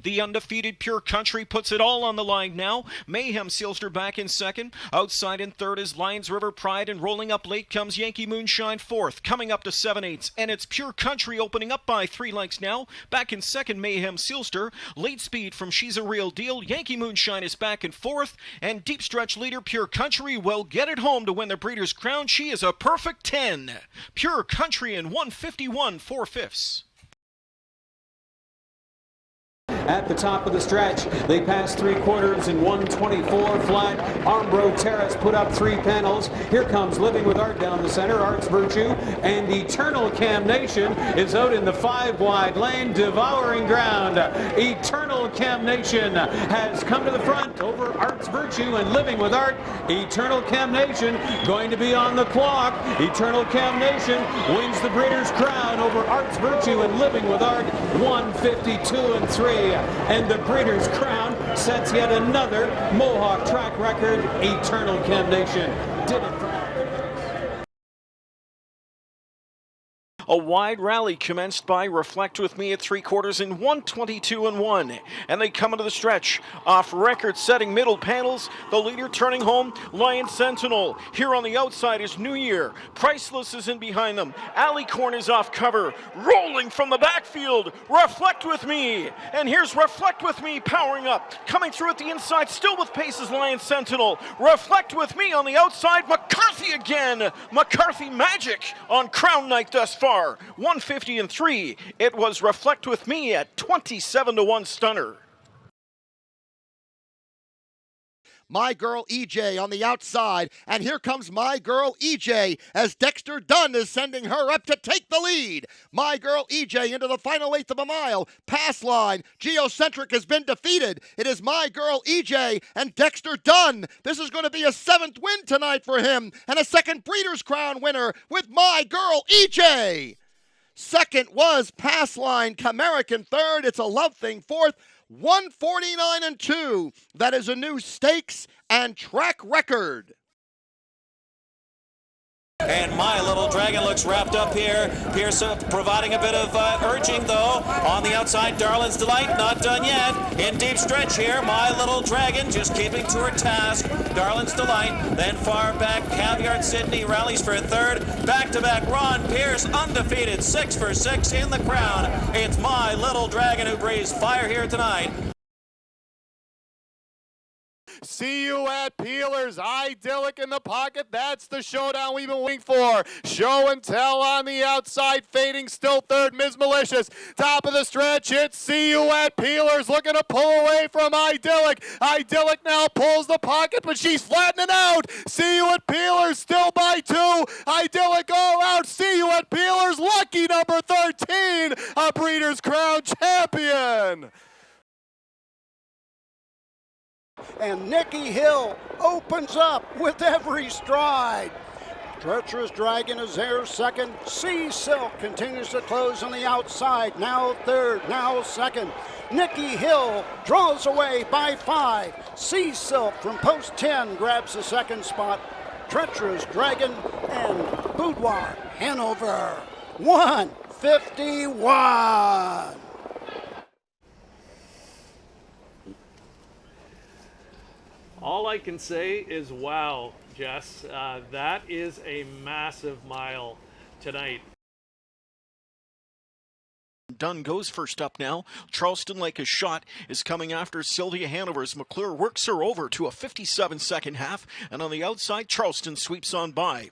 The undefeated Pure Country puts it all on the line now. Mayhem Sealster back in second. Outside in third is Lions River Pride, and rolling up late comes Yankee Moonshine fourth, coming up to 7/8. And it's Pure Country opening up by 3 lengths now. Back in second, Mayhem Sealster. Late speed from She's a Real Deal. Yankee Moonshine is back in fourth. And deep stretch leader Pure Country will get it home to win the Breeders' Crown. She is a perfect 10. Pure Country in 151 4/5. At the top of the stretch, they pass 3/4 in 124 flat. Armbro Terrace put up 3 panels. Here comes Living with Art down the center. Art's Virtue and Eternal Camnation is out in the 5 wide lane, devouring ground. Eternal Camnation has come to the front over Art's Virtue and Living with Art. Eternal Camnation going to be on the clock. Eternal Camnation wins the Breeders' Crown over Art's Virtue and Living with Art, 152 3. And the Breeders' Crown sets yet another Mohawk track record. Eternal Camnation did it for A wide rally commenced by Reflect With Me at 3/4 in 122 1. And they come into the stretch off record-setting middle panels. The leader turning home, Lion Sentinel. Here on the outside is New Year. Priceless is in behind them. Alicorn is off cover. Rolling from the backfield, Reflect With Me. And here's Reflect With Me powering up. Coming through at the inside, still with pace is Lion Sentinel. Reflect With Me on the outside. McCarthy again. McCarthy Magic on Crown Night thus far. 150 3. It was Reflect With Me at 27 1 stunner. My Girl EJ on the outside, and here comes My Girl EJ as Dexter Dunn is sending her up to take the lead. My Girl EJ into the final 1/8 of a mile. Pass line. Geocentric has been defeated. It is My Girl EJ and Dexter Dunn. This is going to be a 7th win tonight for him and a 2nd Breeders' Crown winner with My Girl EJ. Second was Pass Line Camerican third. It's a Love Thing fourth. 149 2. That is a new stakes and track record. And My Little Dragon looks wrapped up here. Pierce providing a bit of urging, though. On the outside, Darlin's Delight, not done yet. In deep stretch here, My Little Dragon just keeping to her task. Darlin's Delight, then far back, Caviar Sydney rallies for 3rd. Back-to-back, Ron Pierce, undefeated, 6 for 6 in the crown. It's My Little Dragon who breathes fire here tonight. See you at Peelers. Idyllic in the pocket. That's the showdown we've been waiting for. Show and Tell on the outside. Fading still 3rd. Ms. Malicious. Top of the stretch. It's See You at Peelers. Looking to pull away from Idyllic. Idyllic now pulls the pocket, but she's flattening out. See You at Peelers still by 2. Idyllic all out. See You at Peelers. Lucky number 13. A Breeders' Crown champion. And Nikki Hill opens up with every stride. Treacherous Dragon is there second. Sea Silk continues to close on the outside. Now 3rd, now 2nd. Nikki Hill draws away by 5. Sea Silk from post 10 grabs the 2nd spot. Treacherous Dragon and Boudoir Hanover. 151. All I can say is wow, Jess. That is a massive mile tonight. Dunn goes first up now. Charleston Like a Shot is coming after Sylvia Hanover as McClure works her over to a 57-second half. And on the outside, Charleston sweeps on by.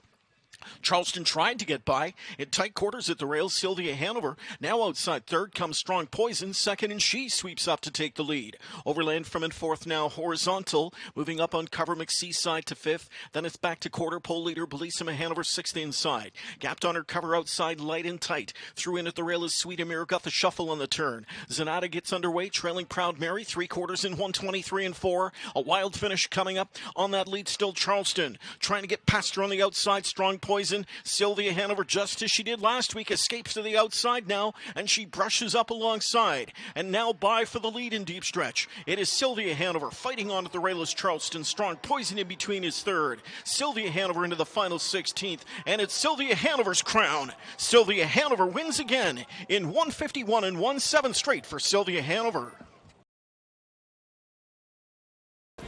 Charleston tried to get by in tight quarters at the rails. Sylvia Hanover now outside 3rd comes Strong Poison 2nd, and she sweeps up to take the lead. Overland from in 4th now. Horizontal moving up on cover McSee side to 5th. Then it's back to quarter pole leader Bellissima Hanover 6th inside. Gapped on her cover outside Light and Tight. Through in at the rail is Sweet Amir, got the shuffle on the turn. Zanata gets underway trailing Proud Mary 3/4 in 123 4. A wild finish coming up on that lead still. Charleston trying to get past her on the outside. Strong Poison. Sylvia Hanover, just as she did last week, escapes to the outside now, and she brushes up alongside. And now by for the lead in deep stretch. It is Sylvia Hanover fighting on at the rail as Charleston. Strong Poison in between is 3rd. Sylvia Hanover into the final 16th, and it's Sylvia Hanover's crown. Sylvia Hanover wins again in 151 1/7 straight for Sylvia Hanover.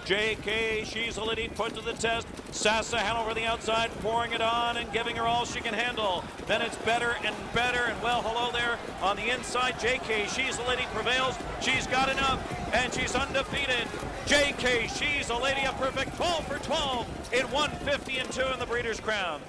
JK, she's a lady put to the test. Sasa Hanover the outside, pouring it on and giving her all she can handle. Then it's better and better, and well, hello there on the inside. JK, she's a lady prevails. She's got enough, and she's undefeated. JK, she's a lady, a perfect 12 for 12 in 150 and 2 in the Breeders' Crown.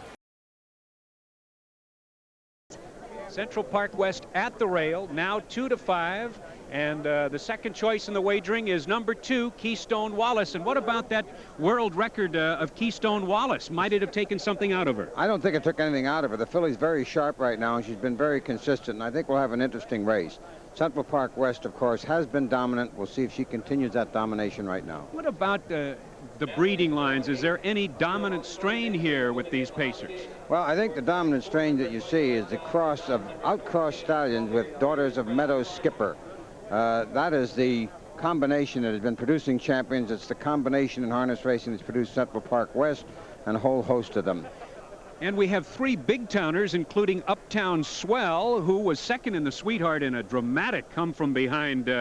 Central Park West at the rail, now 2-5. And the second choice in the wagering is number 2, Keystone Wallace. And what about that world record of Keystone Wallace? Might it have taken something out of her? I don't think it took anything out of her. The filly's very sharp right now, and she's been very consistent, and I think we'll have an interesting race. Central Park West, of course, has been dominant. We'll see if she continues that domination right now. What about the breeding lines? Is there any dominant strain here with these pacers? Well, I think the dominant strain that you see is the cross of outcross stallions with daughters of Meadows Skipper. That is the combination that has been producing champions. It's the combination in harness racing that's produced Central Park West and a whole host of them. And we have 3 big towners, including Uptown Swell, who was second in the Sweetheart in a dramatic come-from-behind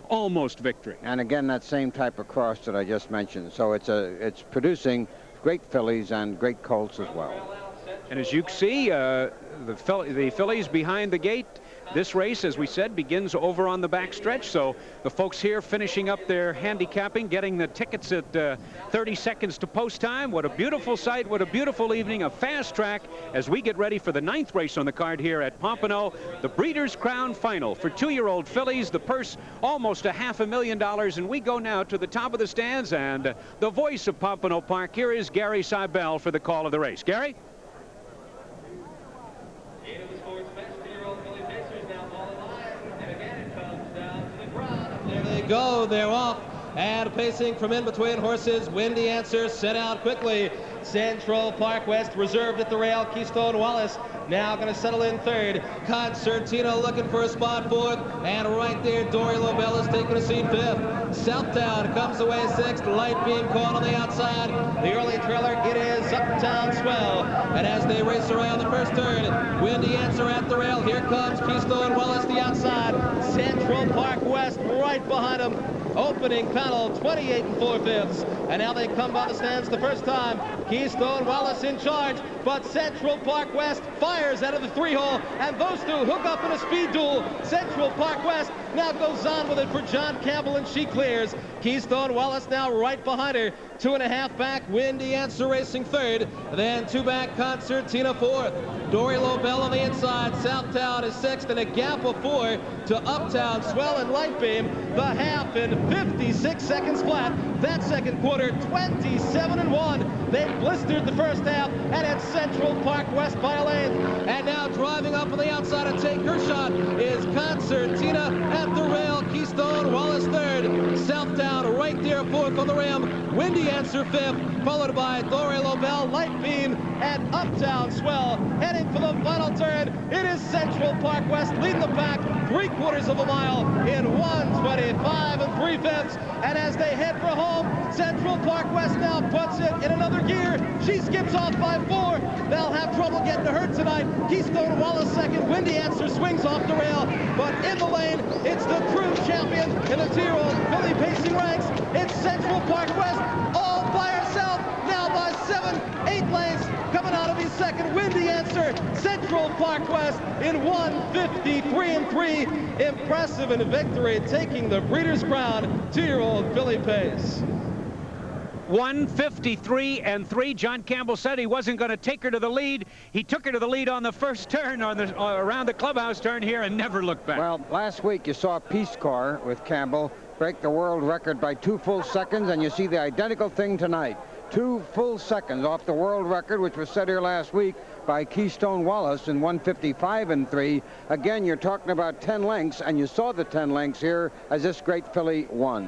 almost victory. And again, that same type of cross that I just mentioned. So it's producing great fillies and great colts as well. And as you can see, the fillies behind the gate. This race, as we said, begins over on the back stretch. So the folks here finishing up their handicapping, getting the tickets at 30 seconds to post time. What a beautiful sight. What a beautiful evening. A fast track as we get ready for the 9th race on the card here at Pompano. The Breeders' Crown Final for 2-year-old fillies. The purse almost $500,000. And we go now to the top of the stands. And the voice of Pompano Park, here is Gary Seibel for the call of the race. Gary? There they go, they're off, and pacing from in between horses. Windy Answer set out quickly. Central Park West reserved at the rail. Keystone Wallace now going to settle in third. Concertina looking for a spot fourth, and right there Dory Lobel is taking a seat fifth. Southtown comes away sixth. Light Beam caught on the outside. The early trailer, it is Uptown Swell, and as they race around the first turn, Windy Answer at the rail. Here comes Keystone Wallace the outside. Central Park West right behind him. Opening panel 28 4/5, and now they come by the stands the first time. Keystone Wallace in charge, but Central Park West fires out of the 3-hole, and those two hook up in a speed duel. Central Park West now goes on with it for John Campbell, and she clears. Keystone Wallace now right behind her. 2.5 back, Windy Answer racing third. Then 2 back, Concertina fourth. Dory Lobel on the inside. Southtown is sixth, and a gap of 4 to Uptown Swell and Light Beam. The half in 56 seconds flat. That second quarter, 27-1. They blistered the first half, and it's Central Park West by a length. And now driving up on the outside and take her shot is Concertina at the rail. Keystone Wallace third. Southtown right there fourth on the rim. Windy Answer fifth, followed by Dory Lobel, Light Beam, and Uptown Swell. Heading for the final turn, it is Central Park West leading the pack 3/4 of a mile in 1:25 3/5. And as they head for home, Central Park West now puts it in another gear. She skips off by 4. They'll have trouble getting to her tonight. Keystone Wallace second. Windy Answer swings off the rail, but in the lane, it's the true champion in the 2-year-old filly pacing ranks. It's Central Park West all by herself, now by 7-8 lengths. Coming out of his second, Windy Answer. Central Park West in 1:53 Impressive in victory, taking the Breeders' Crown, 2-year-old filly pace. 1:53 John Campbell said he wasn't going to take her to the lead. He took her to the lead on the first turn, around the clubhouse turn here, and never looked back. Well, last week you saw Peace Corps with Campbell break the world record by 2 full seconds, and you see the identical thing tonight. 2 full seconds off the world record, which was set here last week by Keystone Wallace in 1:55 3. Again, you're talking about 10 lengths, and you saw the 10 lengths here as this great filly won.